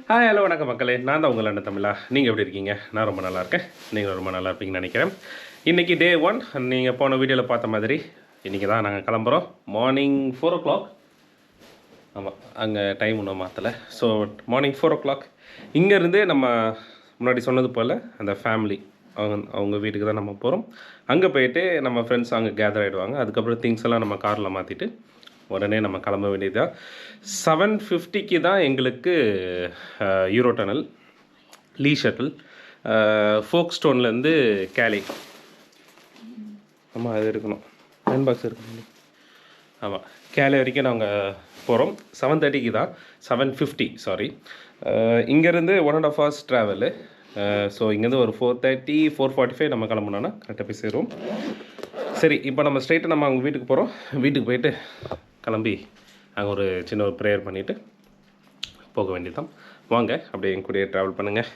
Hi hello வணக்கம் மக்களே, நான் தான் உங்கள் அண்ணன் தமிழா. நீங்கள் எப்படி இருக்கீங்க? நான் ரொம்ப நல்லா இருக்கேன். நீங்கள் ரொம்ப நல்லா இருப்பீங்கன்னு நினைக்கிறேன். இன்றைக்கி டே 1. நீங்கள் போன வீடியோவில் பார்த்த மாதிரி இன்றைக்கி தான் நாங்கள் கிளம்புறோம். Morning 4 o'clock. ஆமாம், அங்கே டைம் ஒன்றும் மாற்றலை. ஸோ மார்னிங் 4 o'clock இங்கேருந்து நம்ம முன்னாடி சொன்னது போல் அந்த ஃபேமிலி அவங்க வீட்டுக்கு தான் நம்ம போகிறோம். அங்கே போயிட்டு நம்ம ஃப்ரெண்ட்ஸ் அங்கே கேதர் ஆகிடுவாங்க. அதுக்கப்புறம் திங்ஸ் எல்லாம் நம்ம காரில் மாற்றிட்டு உடனே நம்ம கிளம்ப வேண்டியதுதான். 7:50 தான் எங்களுக்கு யூரோ டனல் லீ ஷட்டில் ஃபோக் ஸ்டோன்லேருந்து கேலி. ஆமாம், அது இருக்கணும், ஹேண்ட் பாக்ஸ் இருக்கணும். ஆமாம், கேலி வரைக்கும் நாங்கள் போகிறோம். 7:30 தான், 7:50 சாரி. இங்கேருந்து 1.5 hours ட்ராவலு. ஸோ இங்கேருந்து ஒரு 4:30 4:45 நம்ம கிளம்புனோன்னா கரெக்டாக போய் சேருவோம். சரி, இப்போ நம்ம ஸ்ட்ரைட்டாக நம்ம அவங்க வீட்டுக்கு போகிறோம். வீட்டுக்கு போயிட்டு கிளம்பி அங்கே ஒரு சின்ன ஒரு ப்ரேயர் பண்ணிவிட்டு போக வேண்டியதான். வாங்க அப்படியே என் கூடயே ட்ராவல் பண்ணுங்கள்.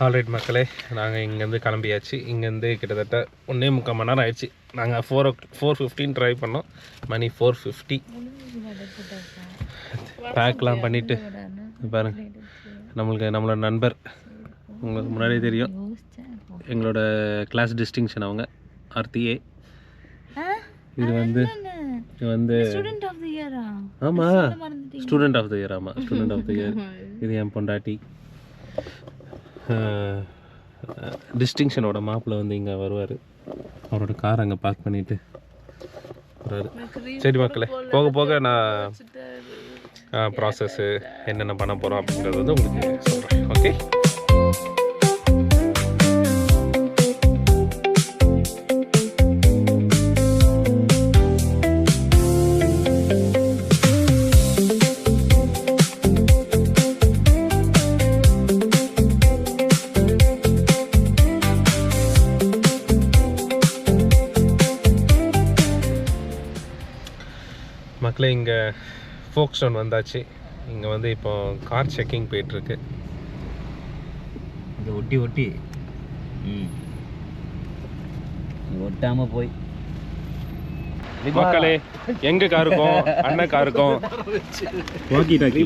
ஆல்ரைட் மக்களே, நாங்கள் இங்கேருந்து கிளம்பியாச்சு. இங்கேருந்து கிட்டத்தட்ட 1.25 மணி நேரம் ஆயிடுச்சு. நாங்கள் 4:15 ட்ரைவ் பண்ணோம். மணி 4:50. பேக்லாம் பண்ணிவிட்டு பாருங்க, நம்மளோட நண்பர் உங்களுக்கு முன்னாடியே தெரியும், எங்களோட கிளாஸ் டிஸ்டிங்ஷன் அவங்க ஆர்த்திஏ. இது வந்து ஸ்டூடெண்ட் ஆஃப் தி இயர். ஆமாம், ஸ்டூடெண்ட் ஆஃப் தி இயர். ஆமாம், ஸ்டூடெண்ட் ஆஃப் தி இயர். இது என் பொண்டாட்டி. டிஸ்டிங்ஷனோட மாப்பிள்ள வந்து இங்கே வருவார். அவரோட கார் அங்கே பார்க் பண்ணிவிட்டு வர்றாரு. சரி மக்களே, போக போக நான் ப்ராசஸ்ஸு என்னென்ன பண்ண போகிறோம் அப்படின்றது வந்து உங்களுக்கு சொல்கிறேன். ஓகே, மக்களே இங்கே ஃபோக் ஸ்டோன் வந்தாச்சு. இங்கே வந்து இப்போ கார் செக்கிங் போயிட்டுருக்கு. இதை ஒட்டி ஒட்டாமல் போய் மக்களே, எங்க காருக்கும் அண்ணன் காருக்கும் வாக்கி டாக்கி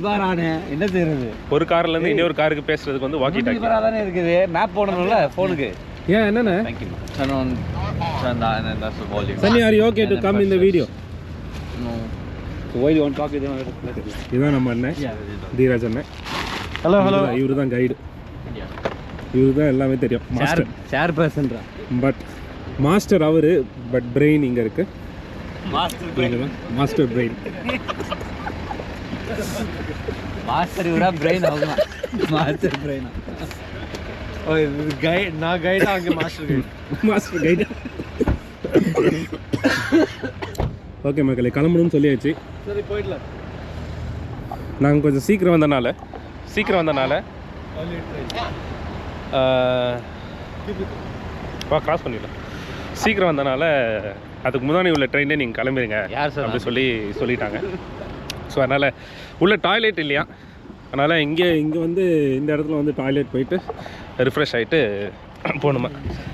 என்ன செய்யறது? ஒரு கார்ல இருந்து இன்னொரு காருக்கு பேசுறதுக்கு வந்து வாக்கி டாக்கி தானே இருக்குது. மேப் போடணும்ல ஃபோனுக்கு. ஏன் என்னண்ணே? Thank you. Turn on and that's the volume. Sunny, are you okay to come in the video? No. So why do you want to talk with him? இதான் நம்ம அண்ணன் தீராஜ் அண்ணன். ஹலோ இவரு தான் கைடு. இவரு தான் எல்லாமே தெரியும். ஷேர் பர்சன்ரா. பட் மாஸ்டர் அவரு, பட் பிரெயின் இங்க இருக்கு. Master brain. மாஸ்டர் இவரா பிரெயின் ஆகுமா? மாஸ்டர் பிரெயினா? ஓய் கைட், நான் கைடா அங்க மாஸ்டர் கைடு. ஓகே மக்களே, கிளம்பணும்னு சொல்லியாச்சு. சரி, போயிடலாம். நாங்கள் கொஞ்சம் சீக்கிரம் வந்தனால கிராஸ் பண்ணிடலாம். சீக்கிரம் வந்தனால அதுக்கு முன்னாடி உள்ள ட்ரெயினே நீங்கள் கிளம்பிடுங்க அப்படி சொல்லிட்டாங்க. ஸோ அதனால் உள்ள டாய்லெட் இல்லையா, அதனால் இங்கே வந்து இந்த இடத்துல வந்து டாய்லெட் போயிட்டு ரிஃப்ரெஷ் ஆகிட்டு போகணுமா.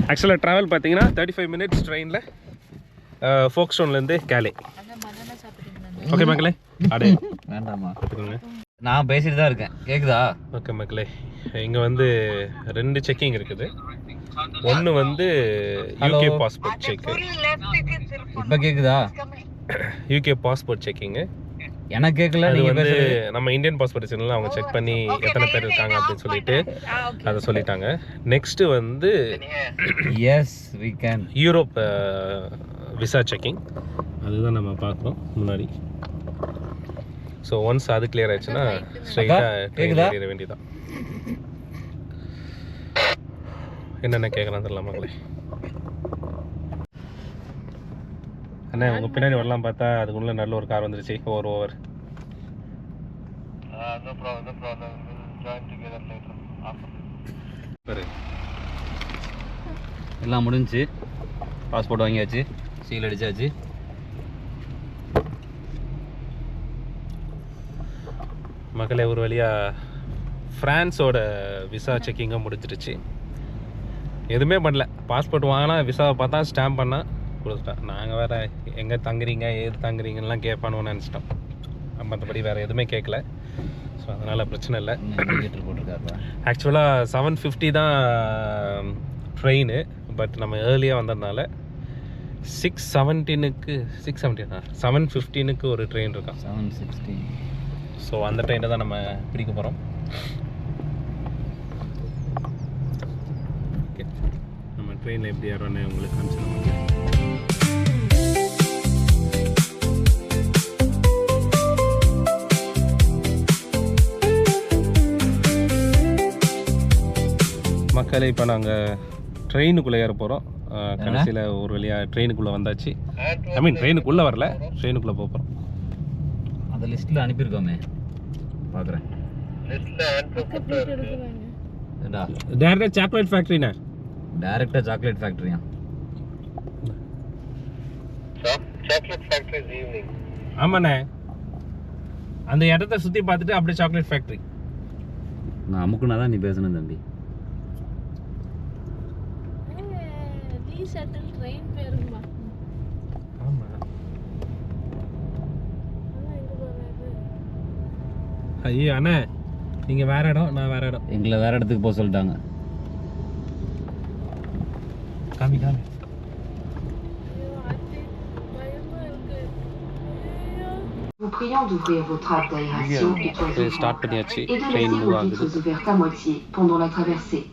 ஆக்சுவலாக ட்ராவல் பார்த்தீங்கன்னா 35 minutes ட்ரெயினில் ஃபோக் ஸ்டோன்லேருந்து கேலே. ஓகே மக்களே, அடே வேண்டாமா பார்த்துக்கோங்க, நான் பேசிட்டு தான் இருக்கேன். கேட்குதா? ஓகே மக்களே, இங்கே வந்து 2 செக்கிங் இருக்குது. ஒன்று வந்து யூகே பாஸ்போர்ட் செக்கு. இப்போ கேட்குதா? யூகே பாஸ்போர்ட் செக்கிங்கு எனக்கு கேட்கல. அது வந்து நம்ம இந்தியன் பாஸ்போர்ட் வச்சுருந்தா அவங்க செக் பண்ணி எத்தனை பேர் இருக்காங்க அப்படின்னு சொல்லிட்டு அதை சொல்லிட்டாங்க. நெக்ஸ்ட்டு வந்து as we can Europe visa checking, அதுதான் நம்ம பார்க்குறோம் முன்னாடி. ஸோ ஒன்ஸ் அது கிளியர் ஆயிடுச்சுன்னா ஸ்ட்ரைட்டாக ஏற வேண்டியதான். என்னென்ன கேட்கலாம் தெரியல மக்களே. அண்ணா உங்கள் பின்னாடி வரலாம் பார்த்தா அதுக்குள்ளே நல்ல ஒரு கார் வந்துருச்சு. ஓவர் எல்லாம் முடிஞ்சு, பாஸ்போர்ட் வாங்கியாச்சு, சீல் அடிச்சாச்சு. மக்களே, ஒரு வழியாக ஃப்ரான்ஸோட விசா செக்கிங்கும் முடிஞ்சிருச்சு. எதுவுமே பண்ணல, பாஸ்போர்ட் வாங்கினா விசாவை பார்த்தா ஸ்டாம்ப் பண்ணால் கொடுத்துட்டேன். நாங்கள் வேறு எங்கே தங்குறீங்க ஏது தங்குறீங்கலாம் கேட்பானோன்னு நினச்சிட்டோம். மற்றபடி வேறு எதுவுமே கேட்கல. ஸோ அதனால் பிரச்சனை இல்லை. இண்டிகேட்டர் போட்டிருக்காருப்பா. ஆக்சுவலாக 7:50 தான் ட்ரெயின், பட் நம்ம ஏர்லியாக வந்ததுனால 7:15க்கு ஒரு ட்ரெயின் இருக்கான். 7:16. ஸோ அந்த ட்ரெயினை தான் நம்ம பிடிக்க போகிறோம். ஓகே, நம்ம ட்ரெயினில் எப்படி ஏறோன்னு உங்களுக்கு காமிச்சிடலாம். மக்களே, இப்போ நாங்கள் ட்ரெயினுக்குள்ளே ஏற போகிறோம். கடைசியில் ஒரு வழியாக ட்ரெயினுக்குள்ளே வந்தாச்சு. ஐ மீன் ட்ரெயினுக்குள்ளே வரல, ட்ரெயினுக்குள்ளே போக போகிறோம். அந்த லிஸ்ட்டில் அனுப்பியிருக்கோமே, பார்க்குறேன். டேரெக்டாக சாக்லேட் ஃபேக்ட்ரிண்ணே. டேரெக்டாக சாக்லேட் ஃபேக்ட்ரியா? ஆமாண்ணே, அந்த இடத்த சுற்றி பார்த்துட்டு அப்படியே சாக்லேட் ஃபேக்ட்ரி. நான் அமுக்குனா தான் நீ பேசணும் தம்பி. ஷட்டில் ட்ரெயின் பேருமா? ஆமா. ஐயோ அண்ணா, நீங்கள் வேற இடம், நான் வேற இடம். எங்களை வேற இடத்துக்கு போக சொல்லிட்டாங்க. காமி காமி. Nous prions d'ouvrir vos trappes d'aération et toiles start பண்ணியாச்சு. et de train laisser move vos ஆகுது. vitres ouvertes à moitié pendant la traversée.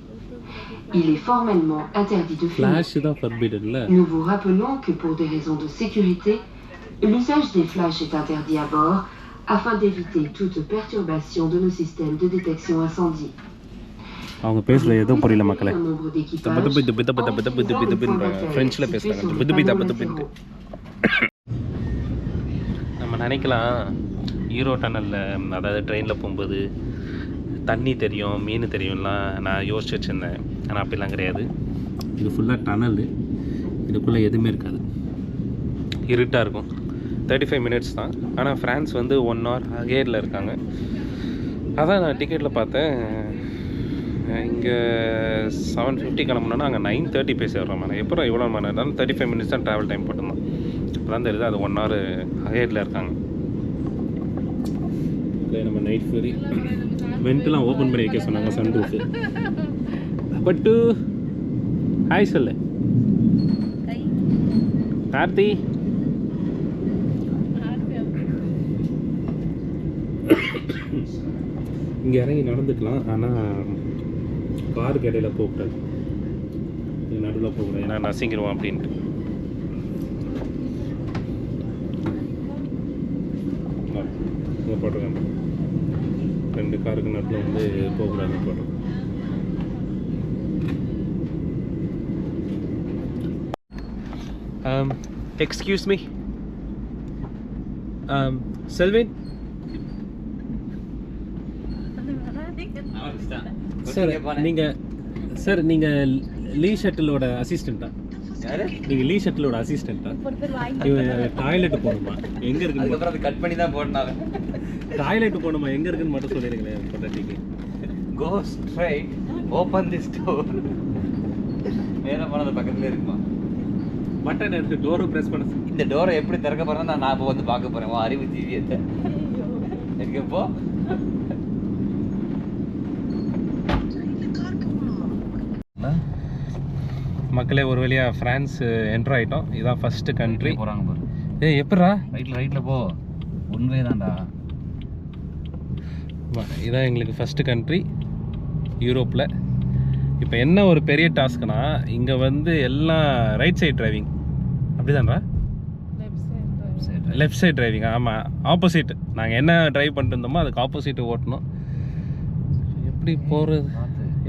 Il est formellement interdit de fumer. Flash தான் ஃபர்பிடன்ல. Nous vous rappelons que pour des raisons de sécurité, l'usage des flashs est interdit à bord afin d'éviter toute perturbation de nos systèmes de détection incendie. அவங்க பேசுறது எதுவும் புரியல மக்களே. Un nombre d'équipages ஃப்ரெஞ்சில் பேசுகிறாங்க. நம்ம நினைக்கலாம் ஈரோ டனலில், அதாவது ட்ரெயினில் போகும்போது தண்ணி தெரியும், மீன் தெரியும்லாம் நான் யோசிச்சு வச்சுருந்தேன். ஆனால் அப்படிலாம் கிடையாது. இது ஃபுல்லாக டனல், இதுக்குள்ளே எதுவுமே இருக்காது, இருட்டாக இருக்கும். 35 மினிட்ஸ் தான். ஆனால் ஃப்ரான்ஸ் வந்து 1 hour அகேரில் இருக்காங்க. அதான் நான் டிக்கெட்டில் பார்த்தேன், இங்கே 7:50 கிளம்புனோன்னா அங்கே 9:30 போய் சேர்றோம். நான் எப்போ இவ்வளோ மணி நேரம் 35 மினிட்ஸ் தான் ட்ராவல் டைம் போட்டிருந்தோம். இப்போ தான் தெரியுது அது 1 hour அகேரில் இருக்காங்க. இல்லை நம்ம நைட் ஃபுரி வெண்ட்லாம் ஓப்பன் பண்ணி வைக்க சொன்னாங்க, சன் ரூஃபு. பட்டு ஹாய் சொல்லு ஆர்த்தி. இங்கே இறங்கி நடந்துக்கலாம், ஆனால் காருக்கு இடையில போகக்கூடாது, நடுவில் போகக்கூடாது, ஏன்னா நசிங்கிடுவோம் அப்படின்ட்டு. இங்கே போட்டிருக்காங்க 2 காருக்கு நடுவில் வந்து போகக்கூடாதுன்னு போட்டிருக்கோம். Excuse me Selvin. சார் நீங்கள் லீ ஷட்டிலோட அசிஸ்டண்ட்டா? நீங்கள் லீ ஷட்டிலோட அசிஸ்டண்ட்டா? டாய்லெட் போகணுமா? எங்கே இருக்குன்னு கட் பண்ணி தான் போடணும். டாய்லெட் போகணுமா, எங்கே இருக்குன்னு மட்டும் சொல்லிடுங்களேன். பொண்டாட்டிக்கு go straight, open this door. மேலே போனது பக்கத்துலேயே இருக்குமா? பட்டன் எடுத்து டோரை ப்ரெஸ் பண்ண. இந்த டோரை எப்படி திறக்க போகிறேன்னா நான் இப்போ வந்து பார்க்க போகிறேன். அறிவு ஜீவியத்தை எனக்கு இப்போ மக்களே, ஒரு வழியாக ஃப்ரான்ஸ் என்ட்ரு ஆகிட்டோம். இதுதான் ஃபஸ்ட்டு கண்ட்ரி. போகிறாங்க பாரு. எப்படா ரைட்டில் போ, ஒன்வே தான்டா. இதான் எங்களுக்கு ஃபஸ்ட்டு கண்ட்ரி யூரோப்பில். இப்போ என்ன ஒரு பெரிய டாஸ்க்னா, இங்கே வந்து எல்லாம் ரைட் சைட் டிரைவிங். அப்படி தான்டா? Left side driving. ஆமாம், ஆப்போசிட். நாங்கள் என்ன டிரைவ் பண்ணிட்டு இருந்தோமோ அதுக்கு ஆப்போசிட்டு ஓட்டணும்.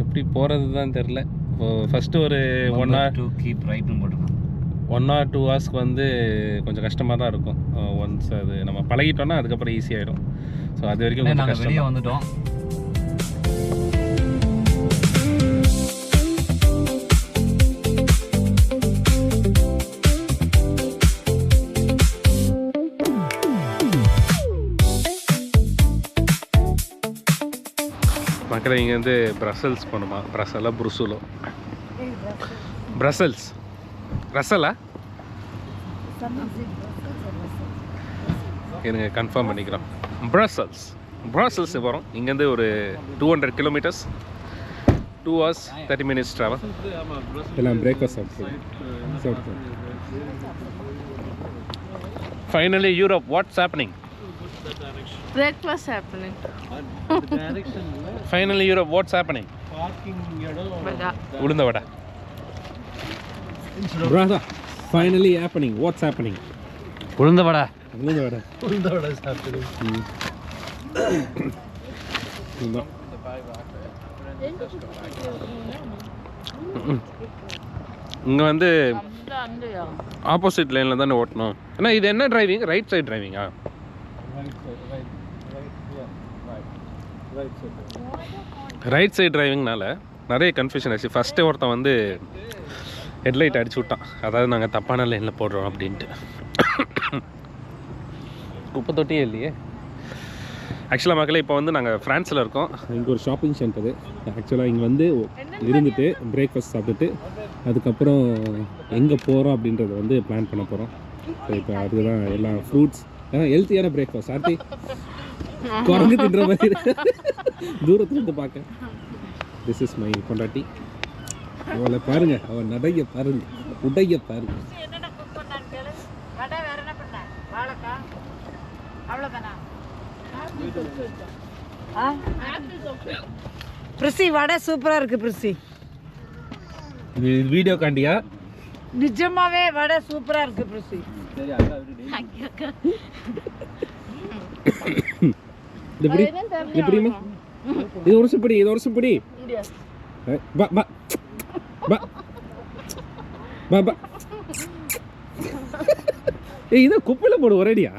எப்படி போகிறது தான் தெரில. ஃபஸ்ட்டு ஒரு 1 hour கீப் ரைட்னு போட்டுருக்கோம். 1 or 2 hours வந்து கொஞ்சம் கஷ்டமாக தான் இருக்கும். ஒன்ஸ் அது நம்ம பழகிட்டோன்னா அதுக்கப்புறம் ஈஸியாகிடும். ஸோ அது வரைக்கும் நாங்கள் வெளியே வந்துட்டோம். மக்கள் இங்கே வந்து பிரசல்ஸ் போகணுமா? பிரசலா புருசுலோ? பிரசல்ஸ் ரசலா? இருங்க கன்ஃபார்ம் பண்ணிக்கிறோம். பிரசல்ஸ் ப்ராசல்ஸ் போகிறோம். இங்கேருந்து ஒரு 200 கிலோமீட்டர்ஸ், 2 hours 30 minutes ட்ராவல். எல்லாம் பிரேக்ஃபாஸ்ட் சாப்பிட்டு finally Europe. What's happening? Breakfast happening. Finally Europe. What's happening? உளுந்த வடை. Brother, finally happening. What's happening? உளுந்த வடை. உளுந்த வடை. உளுந்த வடை சாப்பிட்டு இங்கே வந்து ஆப்போசிட் லைனில் தானே ஓட்டணும். ஏன்னா இது என்ன டிரைவிங்? ரைட் சைட் டிரைவிங்கா? ரைட் சைட் டிரைவிங்னால நிறைய கன்ஃபியூஷன் ஆச்சு. ஃபஸ்ட்டே ஒருத்தன் வந்து ஹெட்லைட் அடிச்சு விட்டான், அதாவது நாங்கள் தப்பான லைனில் போடுறோம் அப்படின்ட்டு. குப்பை தொட்டியே இல்லையே. ஆக்சுவலாக மக்களே இப்போ வந்து நாங்கள் ஃப்ரான்ஸில் இருக்கோம். இங்கே ஒரு ஷாப்பிங் சென்டரு. ஆக்சுவலாக இங்கே வந்து இருந்துட்டு பிரேக்ஃபாஸ்ட் சாப்பிட்டுட்டு அதுக்கப்புறம் எங்கே போகிறோம் அப்படின்றத வந்து பிளான் பண்ண போகிறோம். ஸோ இப்போ அதுதான் எல்லாம் ஃப்ரூட்ஸ், ஹெல்த்தியான பிரேக்ஃபாஸ்ட். ஆர்த்தி குறைஞ்சு தின்ற மாதிரி தூரத்துலேருந்து பார்க்க. திஸ் இஸ் மை பொண்டாட்டி. அவளை பாருங்க, அவள் நடைய பாருங்க, உடைய பாருங்க. பிரிசி வடை சூப்பரா இருக்கு பிரிசி. இது வீடியோ காண்டியா? நிஜமாவே வடை சூப்பரா இருக்கு பிரிசி. இப்படி இப்படிமா இது ஒரு சுப்படி, இது ஒரு சுப்படி. பா பா பா பா பா. ஏய் இதை குப்பையில் போடு ஒரேடியா.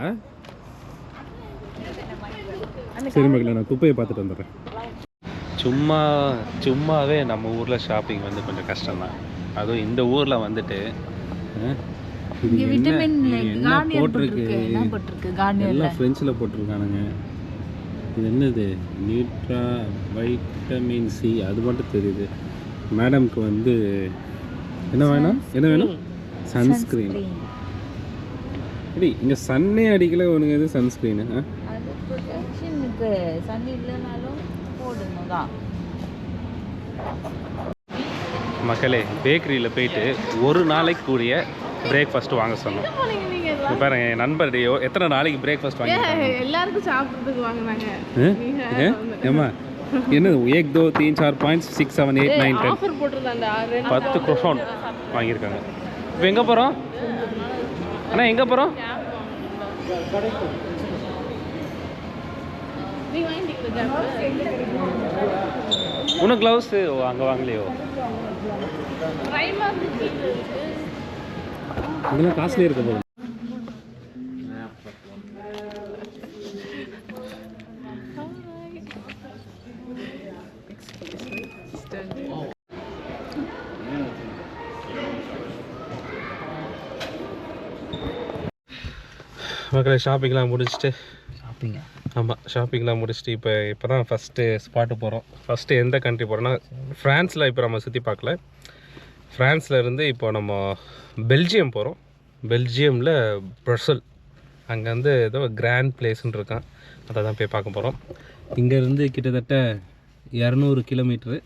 சரி மகளே, நான் குப்பையை பார்த்துட்டு வந்துடுறேன். சும்மாவே நம்ம ஊரில் ஷாப்பிங் வந்து கொஞ்சம் கஷ்டம்தான். அதுவும் இந்த ஊரில் வந்துட்டு என்ன போட்டிருக்கு, எல்லாம் ஃப்ரெஞ்சில் போட்டிருக்கானுங்க. இது என்னது? நியூட்ரா வைட்டமின் சி, அது மட்டும் தெரியுது. மேடம்க்கு வந்து என்ன வேணும்? என்ன வேணும்? சன்ஸ்க்ரீன். அடி இங்கே சன்னே அடிக்கல உனக்கு. எது சன்ஸ்க்ரீனு? மக்களே, பேக்கரியில் போயிட்டு ஒரு நாளைக்கு கூடிய பிரேக்ஃபாஸ்ட் வாங்க சொன்னோம். இப்போ பாருங்க, என் நண்பர் எத்தனை நாளைக்கு பிரேக்ஃபாஸ்ட் வாங்கி எல்லாருக்கும் சாப்பிட்றதுக்கு வாங்கினாங்க. ஏமா என்னது? 1 2 3 4 5 6 7 8 9 10 ஆஃபர் போட்டுருந்தாங்க. 10 croissant வாங்கியிருக்காங்க. இப்போ எங்கே போகிறோம் அண்ணா? எங்கே போகிறோம்? உனக்கு க்ளவுஸு அங்கே வாங்கலையோ? இதெல்லாம் காஸ்ட்லியாக இருக்க போகுது. மக்களை ஷாப்பிங்லாம் முடிச்சுட்டு ஷாப்பிங்லாம் முடிச்சுட்டு இப்போ தான் ஃபஸ்ட்டு ஸ்பாட்டு போகிறோம். ஃபஸ்ட்டு எந்த கண்ட்ரி போகிறோன்னா, ஃப்ரான்ஸில் இப்போ நம்ம சுற்றி பார்க்கல. ஃப்ரான்ஸில் இருந்து இப்போ நம்ம பெல்ஜியம் போகிறோம். பெல்ஜியமில் ப்ரசல், அங்கே வந்து ஏதோ கிராண்ட் பிளேஸ்ன்னு இருக்கான், அதை தான் போய் பார்க்க போகிறோம். இங்கேருந்து கிட்டத்தட்ட 200 கிலோமீட்ரு,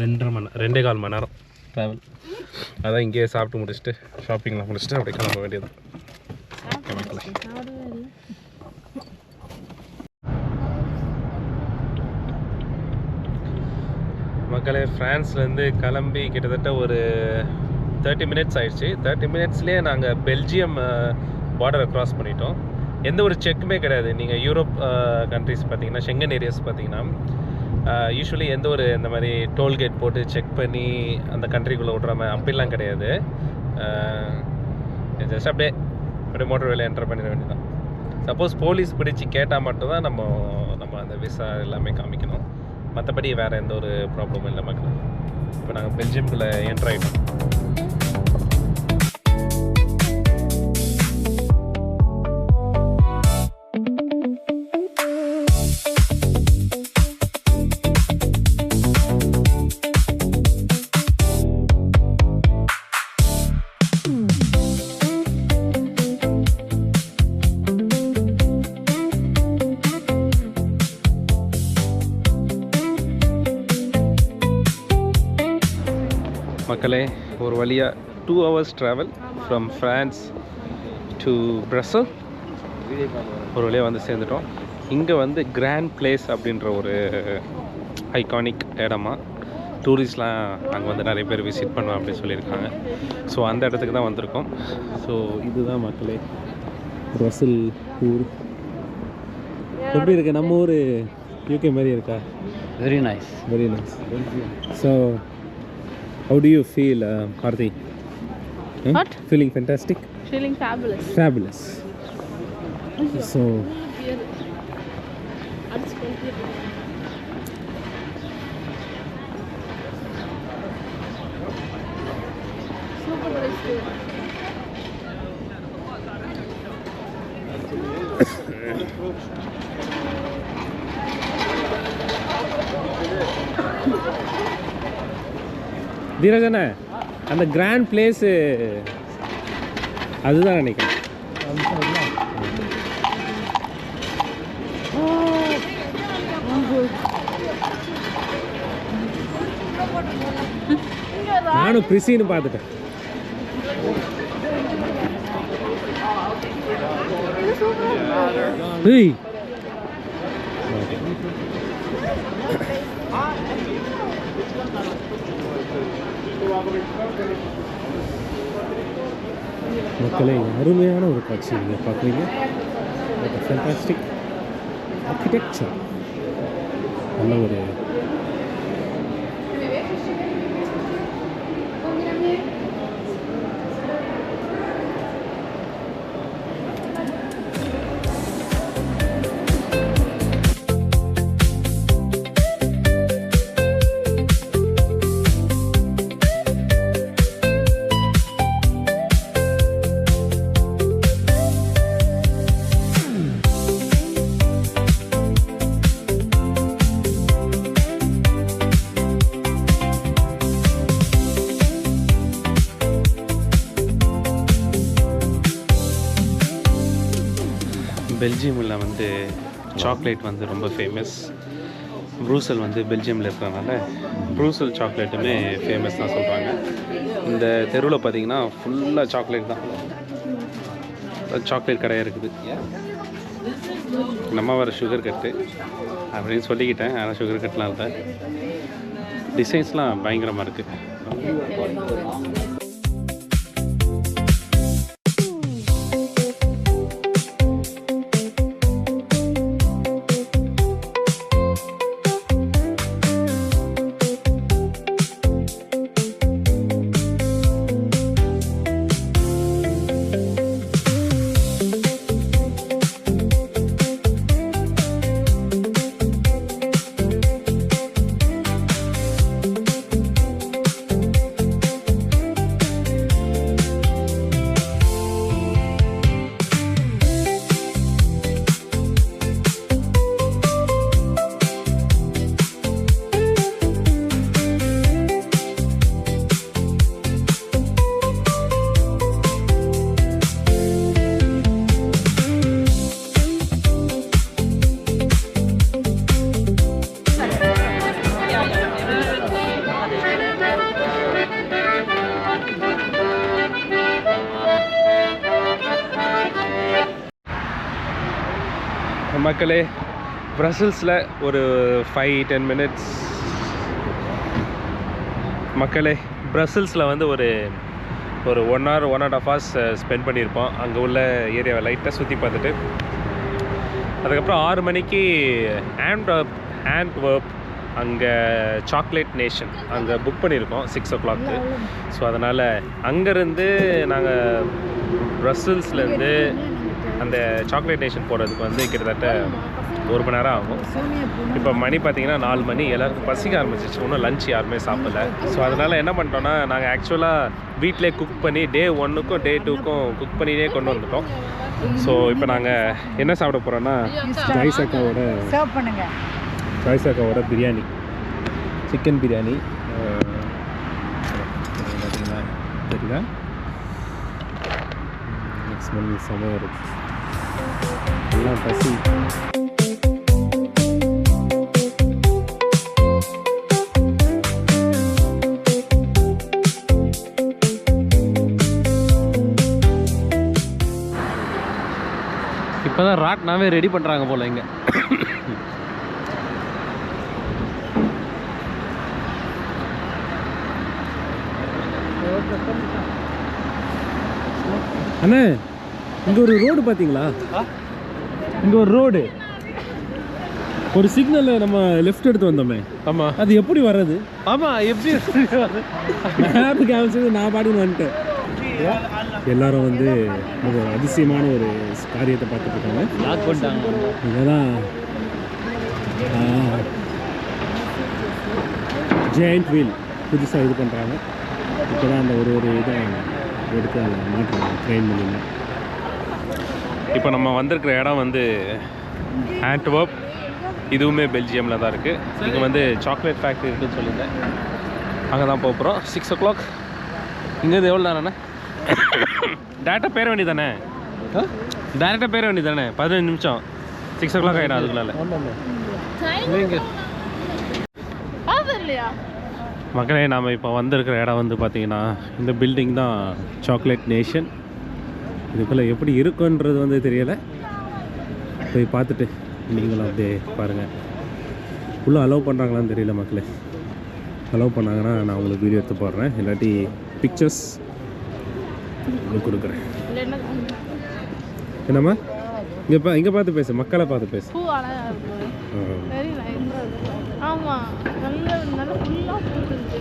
2.25 மணி நேரம் ட்ராவல். அதான் இங்கேயே சாப்பிட்டு முடிச்சுட்டு ஷாப்பிங்லாம் முடிச்சுட்டு அப்படியே கிளம்ப வேண்டியது. மக்களே, ஃப்ரான்ஸ்லேருந்து கிளம்பி கிட்டத்தட்ட ஒரு 30 மினிட்ஸ் ஆயிடுச்சு. 30 மினிட்ஸ்லேயே நாங்கள் பெல்ஜியம் பார்டரை க்ராஸ் பண்ணிட்டோம். எந்த ஒரு செக்குமே கிடையாது. நீங்கள் யூரோப் கண்ட்ரிஸ் பார்த்தீங்கன்னா, ஷெங்கன் ஏரியாஸ் பார்த்தீங்கன்னா, யூஸ்வலி எந்த ஒரு இந்த மாதிரி டோல்கேட் போட்டு செக் பண்ணி அந்த கண்ட்ரிக்குள்ளே விட்ற மாதிரி அப்படிலாம் கிடையாது. ஜஸ்ட் அப்படியே மோட்டர் வேலை என்டர் பண்ணிட வேண்டியதான். சப்போஸ் போலீஸ் பிடிச்சி கேட்டால் மட்டும்தான் நம்ம அந்த விசா எல்லாமே காமிக்கணும். மற்றபடி வேறு எந்த ஒரு ப்ராப்ளமும் இல்லை மக்கள். இப்போ நாங்கள் பெல்ஜியம்குள்ளே என்டர் ஆகிட்டோம். மக்களே ஒரு வழியாக 2 hours travel from France to Brussels ஒரு வழியாக வந்து சேர்ந்துட்டோம். இங்கே வந்து கிராண்ட் பிளேஸ் அப்படின்ற ஒரு ஐகானிக் இடமா டூரிஸ்ட்லாம் அங்கே வந்து நிறைய பேர் விசிட் பண்ணுவோம் அப்படின்னு சொல்லியிருக்காங்க. ஸோ அந்த இடத்துக்கு தான் வந்திருக்கோம். ஸோ இதுதான் மக்களே பிரசல் ஊர். எப்படி இருக்கு? நம்ம ஊர் யூகே மாதிரி இருக்கா? Very nice. Very nice. So how do you feel, Aarti? What? Feeling fantastic? Feeling fabulous. Fabulous. So தீரஜன அந்த கிராண்ட் பிளேஸு அதுதான் நினைக்கிறேன். நானும் பிரிசின்னு பார்த்துட்டேன். ஏய் மக்களே அருமையான ஒரு காட்சி நீங்கள் பார்க்குறீங்க. Fantastic architecture. நல்ல ஒரு பெல்ஜியமில் வந்து சாக்லேட் வந்து ரொம்ப ஃபேமஸ். ப்ரூசல் வந்து பெல்ஜியமில் இருக்கிறனால ப்ரூசல் சாக்லேட்டுமே ஃபேமஸ் தான் சொல்கிறாங்க. இந்த தெருவில் பார்த்தீங்கன்னா ஃபுல்லாக சாக்லேட் தான். சாக்லேட் கடையாக இருக்குது. நம்ம வர சுகர் கட்டு அப்படின்னு சொல்லிக்கிட்டேன். ஆனால் சுகர் கட்லாம் இல்லை. டிசைன்ஸ்லாம் பயங்கரமாக இருக்குது. மக்களே பிரசல்ஸில் ஒரு 5-10 minutes மக்களே பிரசல்ஸில் வந்து ஒரு 1 hour 1.5 hours ஸ்பெண்ட் பண்ணியிருப்போம். அங்கே உள்ள ஏரியாவை லைட்டாக சுற்றி பார்த்துட்டு அதுக்கப்புறம் 6 மணிக்கு ஆண்ட்வர்ப் அங்கே சாக்லேட் நேஷன் அங்கே புக் பண்ணியிருக்கோம் 6 o'clock. ஸோ அதனால் அங்கேருந்து நாங்கள் பிரசல்ஸ்லேருந்து அந்த சாக்லேட் நேஷன் போகிறதுக்கு வந்து கிட்டத்தட்ட 1 மணி நேரம் ஆகும். இப்போ மணி பார்த்திங்கன்னா 4 மணி. எல்லாருக்கும் பசிக்க ஆரம்பிச்சிச்சு. இன்னும் லஞ்ச் யாருமே சாப்பிடல. ஸோ அதனால் என்ன பண்ணிட்டோன்னா நாங்கள் ஆக்சுவலாக வீட்டிலே குக் பண்ணி Day 1க்கும் Day 2க்கும் குக் பண்ணியே கொண்டு வந்துட்டோம். ஸோ இப்போ நாங்கள் என்ன சாப்பிட போகிறோன்னா ஜாய்ஸ் அக்காவோட பிரியாணி, சிக்கன் பிரியாணி. பார்த்தீங்கன்னா தெரியுதா? ஸ்மெல் செமையாக இருக்குது. எல்லாம் பசி. ஓப்பனாகவே ரெடி பண்ணுறாங்க போல் இங்கே. அண்ணே இங்கே ஒரு ரோடு பார்த்தீங்களா? இங்கே ஒரு ரோடு, ஒரு சிக்னலில் நம்ம லெஃப்ட் எடுத்து வந்தோமே. ஆமாம், அது எப்படி வர்றது? ஆமாம், எப்படி மேப்புக்கு அவசியம் நான் பாடின்னு வந்துட்டேன். எல்லாரும் வந்து ஒரு அதிசயமான ஒரு காரியத்தை பார்த்துட்டு இருக்காங்க. லாக் பண்ணிட்டாங்க. இதெல்லாம் ஜெயண்ட் வீல் புதுசாக இது பண்ணுறாங்க. இப்போ தான் அந்த ஒரு இதை எடுத்து அதை மாட்டுறாங்க ட்ரெயின் மூலியமாக. இப்போ நம்ம வந்திருக்கிற இடம் வந்து ஆண்ட்வர்ப். இதுவுமே பெல்ஜியமில் தான் இருக்குது. இங்கே வந்து சாக்லேட் ஃபேக்ட்ரி இருக்குதுன்னு சொல்லியிருந்தேன். அங்கே தான் போகிறோம். 6 o'clock. இங்கேருந்து எவ்வளோ நேரண்ணே? டேரெக்டாக பேர வேண்டியது தானே? டேரெக்டாக பேர வேண்டியது தானே? 15 நிமிஷம். 6 o'clock ஆகிடும் அதுக்குள்ளால. மக்களே, நாம் இப்போ வந்திருக்கிற இடம் வந்து பார்த்திங்கன்னா இந்த பில்டிங் தான் சாக்லேட் நேஷன். இதுக்குள்ளே எப்படி இருக்குன்றது வந்து தெரியலை. போய் பார்த்துட்டு நீங்களும் அப்படியே பாருங்கள். ஃபுல்லாக அலோவ் பண்ணுறாங்களான்னு தெரியல மக்களே. அலோவ் பண்ணாங்கன்னா நான் உங்களுக்கு வீடியோ எடுத்து போடுறேன், இல்லாட்டி பிக்சர்ஸ் கொடுக்குறேன். என்னம்மா இங்கே பார்த்து பேசு, மக்களை பார்த்து பேசு. ஆமாம், நல்ல நல்ல ஃபுல்லாக பூத்துருச்சு.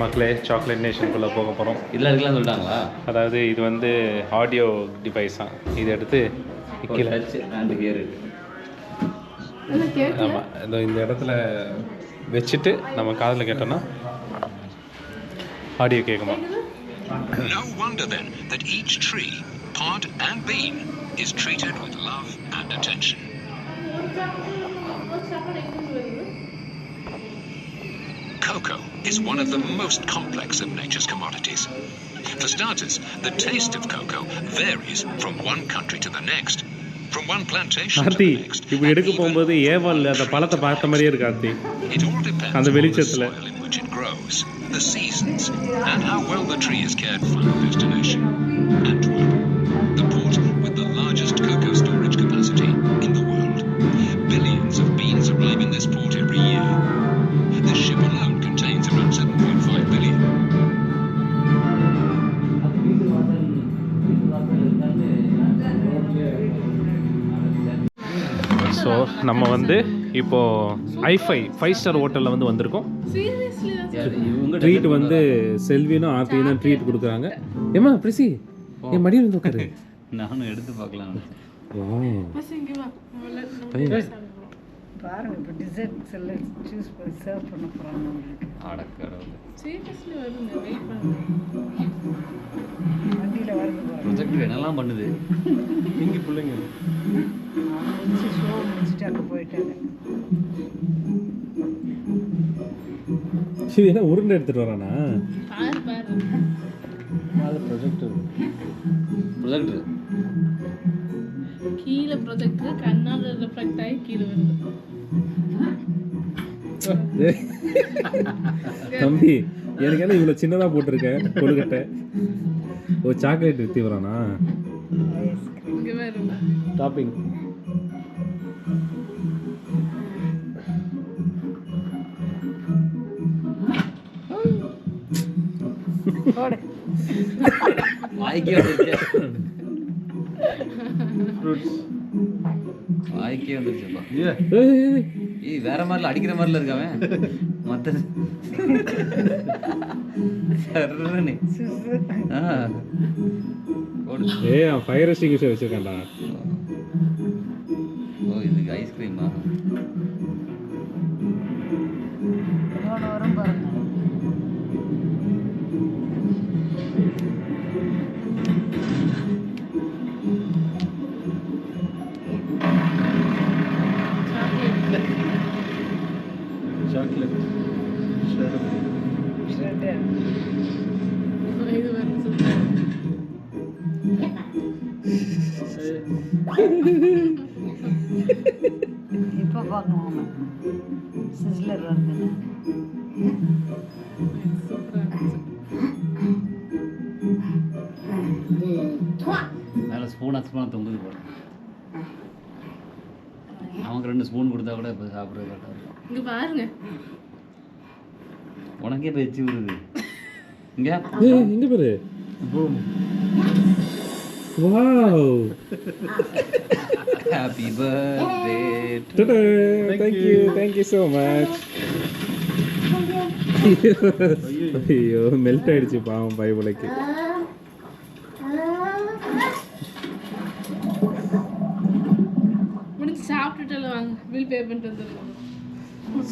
மக்களே, சாக்லேட் நேஷனுக்குள்ளே போக போகிறோம். இதில் இருக்கலாம் சொல்லிட்டாங்களா? அதாவது இது வந்து ஆடியோ டிவைஸ் தான். இது எடுத்து கீழே ஆமாம், இந்த இடத்துல வச்சுட்டு நம்ம காதில் கேட்டோன்னா ஆடியோ கேட்குமா. No wonder then that each tree, pod and bean is treated with love and attention. Cocoa is one of the most complex of nature's commodities. For starters, the taste of cocoa varies from one country to the next, from one plantation to Aarthi the next. இப்படி எடுக்க போகும்போது ஏவால் அந்த பழத்தை பார்த்த மாதிரியே இருக்கு Aarthi. It all depends அந்த on the வெளிச்சத்தில் soil in which it grows, the seasons, and how well the tree is cared for. Final destination, Antwerp, the port with the largest cocoa storage capacity in the world. Billions of beans arrive in this port every year. This ship alone contains around 7.5 billion. So நம்ம வந்து இப்போது five star ஹோட்டலில் வந்து வந்திருக்கோம். Treat வந்து செல்வினும் ஆர்த்தியும் தான் treat கொடுக்குறாங்க. ஏம்மா பிரிசி என் மடியில் வந்து உட்காரு. நானும் எடுத்து பார்க்கலாம். பாருங்க, இப்போ டிசர்ட்ஸ் எல்லாம் சூஸ் பண்ணி சர்வ் பண்ண போகிறாங்க உங்களுக்கு. சீரியஸ்லி வருங்க, வெயிட் பண்ணுங்க. வண்டியில் வருது ப்ரொஜெக்ட் என்னெல்லாம் பண்ணுது இங்கே பிள்ளைங்க முடிச்சு ஷோ முடிச்சுட்டு அங்கே போயிட்டாங்க. இது என்ன உருண்டை எடுத்துகிட்டு வரானா? பாரு பாரு, ப்ரொஜெக்டர் கீழே ப்ரொஜெக்டர் கண்ணால் ரிஃப்ளெக்ட் ஆகி கீழே வருது. தம்பி எனக்கு என்ன இவ்வளோ சின்னதாக போட்டிருக்கேன் கொழுக்கட்டை. ஒரு சாக்லேட் எடுத்து வரானா? இங்கே வருது டாப்பிங். வாய்க்கே வந்துருச்சுப்பா. ஏய், ஏய் வேற மாதிரில அடிக்கிற மாதிரில இருக்காவன் மற்ற சர்றனே. போடு. ஏய் அவன் ஃபயர் எக்ஸ்டிங்விஷர் வச்சிருக்கான்டா. ஓ இதுக்கு ஐஸ்கிரீமா? இன்னொன்று வரும் பாருங்க. Chocolate Shredded. இது வருது. இப்போ பார்க்கணும் சிஸ்லர் வருதுன்னு. சூப்பரா இருந்துச்சு. மேலே ஸ்பூனாக தொங்குது போல. அவனுக்கு 2 ஸ்பூன் கொடுத்தா கூட இப்போ சாப்பிட்றது கரெக்டாக இருக்கும். இங்க பாருங்க. உனக்கே இப்போ எச்சி விடுது இங்கே. ஏய் இங்க பாரு. Wow. Happy birthday. Today. Thank you so much. ஐயோ மெல்ட் ஆயிடுச்சு பாவம் பைபிளுக்கு. முடிஞ்சு சாப்பிட்டுட்டு வாங்க. பில் பே பண்ணிட்டு வந்துடலாம்.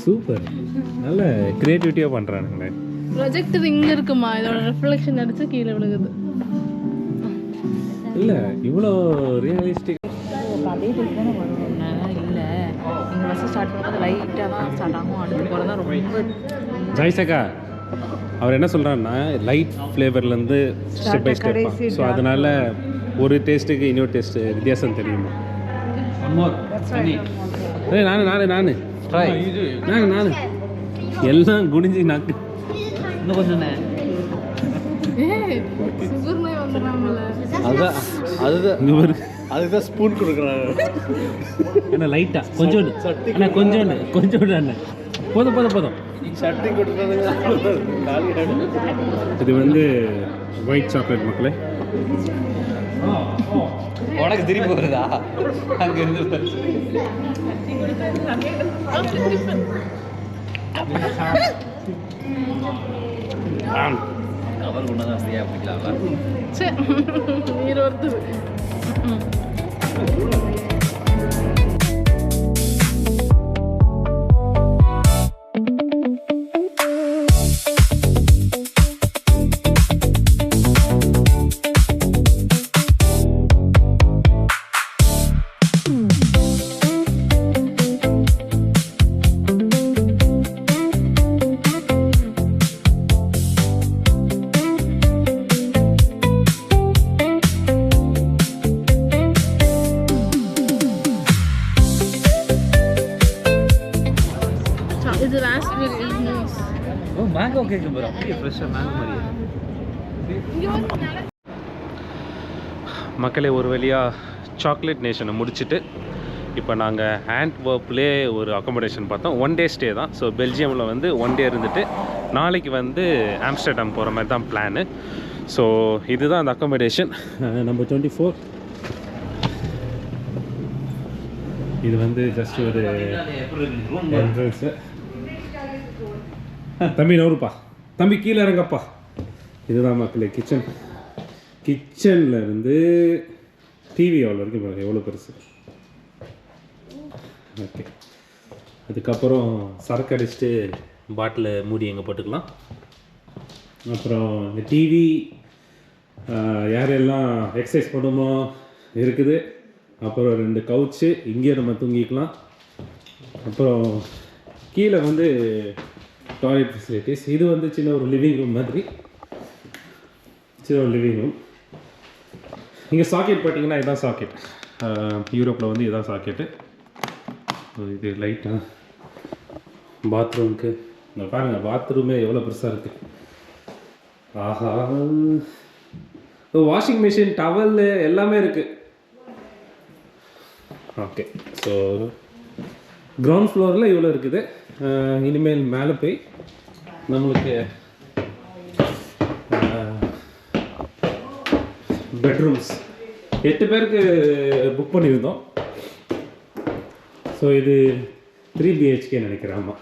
சூப்பர். நல்ல கிரியேட்டிவிட்டியாக பண்ணுறானுங்களே. ப்ரொஜெக்டர் இங்க இருக்குமா? இதோட ரிஃப்ளெக்ஷன் அடிச்சு கீழே விழுகுது. இல்லை இவ்வளோ ரியலிஸ்டிக். அதே டைம் தானே வரும். இல்லை நீங்கள் ஃபஸ்ட்டு ஸ்டார்ட் பண்ணும்போது லைட்டாக தான் ஸ்டார்ட் ஆகும். அடுத்து போகிறது தான் ரொம்ப ஜாய்சக்கா அவர் என்ன சொல்கிறாருன்னா லைட் ஃப்ளேவர்லேருந்து ஸ்டெப் பை ஸ்டெப். ஸோ அதனால ஒரு டேஸ்ட்டுக்கு இன்னொரு டேஸ்ட்டு வித்தியாசம் தெரியுமா? ஏய் நான் எல்லாம் குடிஞ்சு நாக்கு. இன்னும் கொஞ்சம் ஏய் சுகர் நோய் வந்துடாமல. அதுதான் ஸ்பூன் கொடுக்குறாங்க. ஏன்னா லைட்டாக கொஞ்சோண்டு அண்ணா கொஞ்சோண்டு அண்ணன் போதும். சட்னி கொடுக்குறதுங்க. இது வந்து ஒயிட் சாக்லேட் மக்களே. உனக்கு திருப்பி வருதா? அங்கே இருந்து கவர் கொண்டு தான் ஃப்ரீயாக பிடிக்கலாம். சரி நீர் வருது. இது ராஸ்பெரி நைஸ். ஓ மேங்கோ கேக் பாரு. அப்படியே ஃப்ரெஷ்ஷாக மேங்கோ மாதிரியே. இங்க வந்து மக்களே ஒரு வழியாக சாக்லேட் நேஷனை முடிச்சுட்டு இப்போ நாங்கள் ஆண்ட்வர்ப்லேயே ஒரு அக்காமடேஷன் பார்த்தோம். 1 டே ஸ்டே தான். ஸோ பெல்ஜியமில் வந்து 1 டே இருந்துட்டு நாளைக்கு வந்து ஆம்ஸ்டர்டாம் போகிற மாதிரி தான் பிளானு. ஸோ இதுதான் அந்த அக்காமடேஷன் நம்பர் 24. இது வந்து ஜஸ்ட் ஒரு என்ட்ரன்ஸு. தம்பி நவருப்பா, தம்பி கீழே இறங்கப்பா. இதுதான் மக்களே கிச்சன். கிச்சனில் இருந்து டிவி எவ்வளோ வரைக்கும் பாருங்க, எவ்வளோ பெருசு. ஓகே, அதுக்கப்புறம் சரக்கு அடிச்சுட்டு பாட்டில் மூடி எங்கே போட்டுக்கலாம். அப்புறம் இந்த டிவி யாரெல்லாம் எக்ஸசைஸ் பண்ணுமோ இருக்குது. அப்புறம் 2 கவுச்சு இங்கேயே நம்ம தூங்கிக்கலாம். அப்புறம் கீழே வந்து டாய்லெட் ஃபெசிலிட்டிஸ். இது வந்து சின்ன ஒரு லிவிங் ரூம் மாதிரி, சின்ன ஒரு லிவிங் ரூம். இங்கே சாக்கெட் பார்த்தீங்கன்னா இதுதான் சாக்கெட். யூரோப்பில் வந்து இதுதான் சாக்கெட்டு. இது லைட்டாக பாத்ரூமுக்கு இந்த பாருங்கள், பாத்ரூமே எவ்வளோ பெருசாக இருக்குது. ஆஹா, வாஷிங் மிஷின், டவல் எல்லாமே இருக்குது. ஓகே, ஸோ கிரவுண்ட் ஃப்ளோரில் இவ்வளோ இருக்குது. இனிமேல் மேலே போய் நம்மளுக்கு பெட்ரூம்ஸ் 8 பேருக்கு புக் பண்ணியிருந்தோம். ஸோ இது 3 BHK நினைக்கிறேன். ஆமாம்.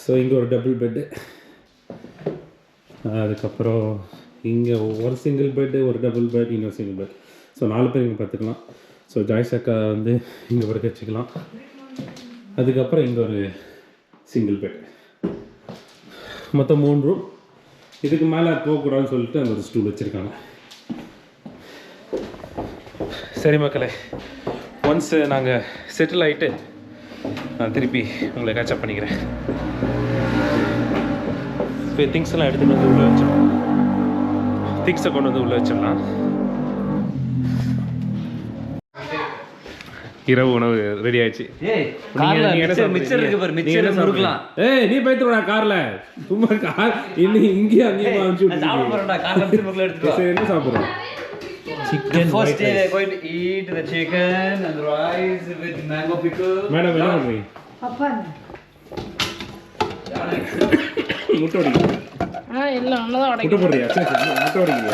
ஸோ இங்கே ஒரு டபுள் பெட்டு, அதுக்கப்புறம் இங்கே ஒரு சிங்கிள் பெட்டு, ஒரு டபுள் பெட், இன்னொரு சிங்கிள் பெட். ஸோ 4 பேர் இங்கே பார்த்துக்கலாம். ஸோ ஜாய்ஸ் அக்கா வந்து இங்கே படுக்க வச்சுக்கலாம். அதுக்கப்புறம் இங்கே ஒரு சிங்கிள் பெட். மொத்தம் 3 ரூம். இதுக்கு மேலே போகக்கூடாதுன்னு சொல்லிட்டு அங்கே ஒரு ஸ்டூல் வச்சுருக்காங்க. சரி மக்களே, ஒன்ஸ் நாங்கள் செட்டில் ஆகிட்டு நான் திருப்பி உங்களை கேட்சப் பண்ணிக்கிறேன். இப்போ திங்ஸ் எல்லாம் எடுத்துகிட்டு வந்து உள்ளே வச்சிடலாம். திங்ஸை கொண்டு வந்து உள்ளே வச்சிடலாம். இரவு உணவு ரெடி ஆயிடுச்சு. நீ போய்த்துடா கார்ல. சும்மா கார் இங்கேயும் அங்கேயும் என்ன சாப்பிட்றோம்? Chicken. First day they're going to eat the chicken and the rice with mango pickle. Madam, என்ன பண்றீங்க? Papa. முட்டை உடைங்க. எல்லாம் ஒண்ணாதான் உடைக்கும். முட்டை போடுறியா? சரி முட்டை உடைங்க.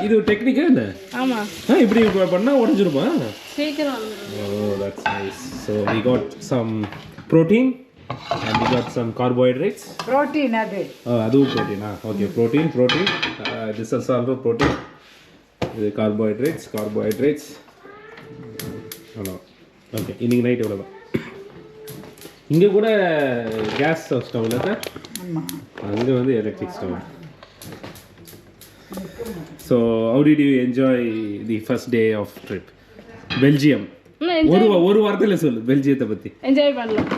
இது டெக்னிக்கா என்ன? ஆமா. இப்படி பண்ணா உடைஞ்சிருமா? சீக்கிரம் வந்துரும். Oh, that's nice. So we got some protein and we got some carbohydrates. Protein adu. அதுவும் protein. Okay, protein. This is also protein. இது carbohydrates. ஓகே, இன்னைக்கு நைட் எவ்வளோ தான். இங்கே கூட கேஸ் ஸ்டவ்வில் தான், அங்கே வந்து electric stove. So how did you enjoy the first day of trip? Belgium. ஒரு வாரத்தில் சொல்லு பெல்ஜியத்தை பற்றி. என்ஜாய் பண்ணலாம்.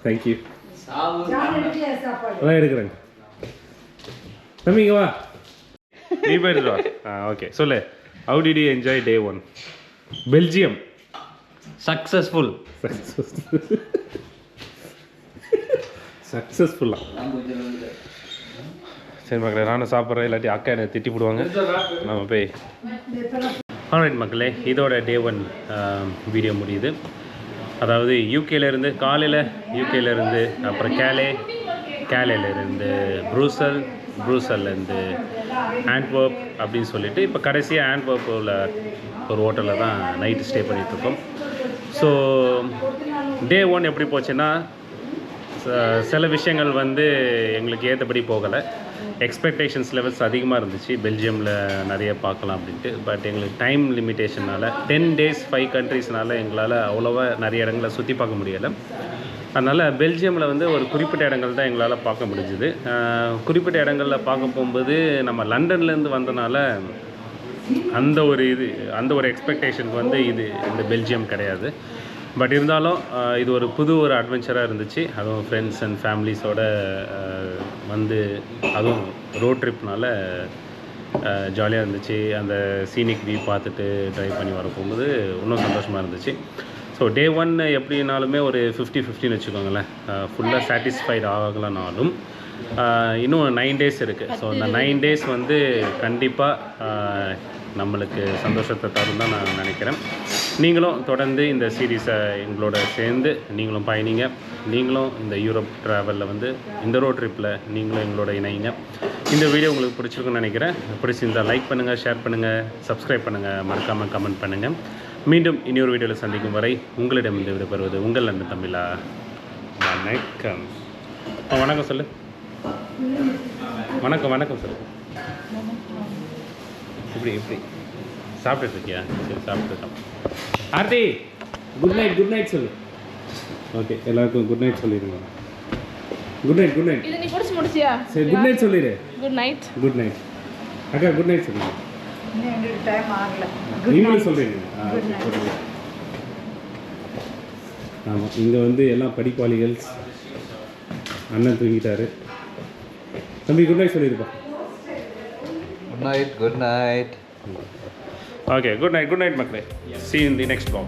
தேங்க்யூ. அதான் எடுக்கிறேங்க. தம்பி இங்கே வா. நீ போயிட்டு வா. ஓகே சொல்லு. How did you enjoy day 1? Belgium. Successful. சக்ஸஸ்ஃபுல்லாக. சரி மக்களே, நானும் சாப்பிட்றேன், இல்லாட்டி அக்கா என்னை திட்டி போடுவாங்க. நம்ம போய் ஆல்ரைட் மக்களே, இதோட டே 1 வீடியோ முடியுது. அதாவது யூகேலேருந்து காலையில் யூகேலேருந்து, அப்புறம் கேலேலேருந்து ப்ரூசல்லேருந்து ஆண்ட்வர்ப் அப்படின்னு சொல்லிட்டு இப்போ கடைசியாக ஆண்ட்வர்ப்பில் ஒரு ஹோட்டலில் தான் நைட்டு ஸ்டே பண்ணிகிட்ருக்கோம். ஸோ டே 1 எப்படி போச்சுன்னா, சில விஷயங்கள் வந்து எங்களுக்கு ஏற்றபடி போகலை. எக்ஸ்பெக்டேஷன்ஸ் லெவல்ஸ் அதிகமாக இருந்துச்சு, பெல்ஜியமில் நிறைய பார்க்கலாம் அப்படின்ட்டு. பட் எங்களுக்கு டைம் லிமிட்டேஷனால் 10 days 5 countries எங்களால் அவ்வளோவா நிறைய இடங்களை சுற்றி பார்க்க முடியலை. அதனால் பெல்ஜியமில் வந்து ஒரு குறிப்பிட்ட இடங்கள் தான் எங்களால் பார்க்க முடிஞ்சுது. குறிப்பிட்ட இடங்களில் பார்க்க போகும்போது நம்ம லண்டன்லேருந்து வந்தனால அந்த ஒரு எக்ஸ்பெக்டேஷனுக்கு வந்து இந்த பெல்ஜியம் கிடையாது. பட் இருந்தாலும் இது ஒரு ஒரு அட்வென்ச்சராக இருந்துச்சு. அதுவும் ஃப்ரெண்ட்ஸ் அண்ட் ஃபேமிலிஸோடு வந்து, அதுவும் ரோட் ட்ரிப்னால ஜாலியாக இருந்துச்சு. அந்த சீனிக் வியூ பார்த்துட்டு ட்ரைவ் பண்ணி வர போகும்போது இன்னும் சந்தோஷமாக இருந்துச்சு. ஸோ டே 1 எப்படினாலுமே ஒரு 50-50 வச்சுக்கோங்களேன். ஃபுல்லாக சாட்டிஸ்ஃபைட் ஆகலைனாலும் இன்னும் 9 days இருக்குது. ஸோ அந்த 9 days வந்து கண்டிப்பாக நம்மளுக்கு சந்தோஷத்தை தரும் தான் நான் நினைக்கிறேன். நீங்களும் தொடர்ந்து இந்த சீரீஸை எங்களோட சேர்ந்து நீங்களும் பயணிங்க. நீங்களும் இந்த யூரோப் ட்ராவலில் வந்து இந்த ரோட் ட்ரிப்பில் நீங்களும் எங்களோட இணைங்க. இந்த வீடியோ உங்களுக்கு பிடிச்சிருக்குன்னு நினைக்கிறேன். பிடிச்சிருந்தால் லைக் பண்ணுங்கள், ஷேர் பண்ணுங்கள், சப்ஸ்கிரைப் பண்ணுங்கள், மறக்காமல் கமெண்ட் பண்ணுங்கள். மீண்டும் இன்னொரு வீடியோவில் சந்திக்கும் வரை உங்களிடம் இந்த விடைபெறுவது உங்கள் அண்ணன் தமிழா. வணக்கம். வணக்கம் சொல்லு. வணக்கம் சொல்லு. இப்படி சாப்பிட்டுட்டு இருக்கியா? சரி சாப்பிட்டுருக்கோம். ஆர்த்தி குட் நைட் சொல்லு. ஓகே, எல்லாருக்கும் குட் நைட் சொல்லிடுங்க. Good night. இது நீ குடிச்சு முடிச்சியா? சரி குட் நைட் சொல்லிடு. குட் நைட் அக்கா. குட் நைட் சொல்லுங்க. டைம் ஆகல. நீங்களும் சொல்கிறீங்க. ஆமாம், இங்கே வந்து எல்லாம் படிப்பாளிகள். அண்ணன் தூங்கிட்டாரு. தம்பி குட் நைட் சொல்லிடுப்பா. Good night. Okay, good night மக்களே. See you in the next vlog.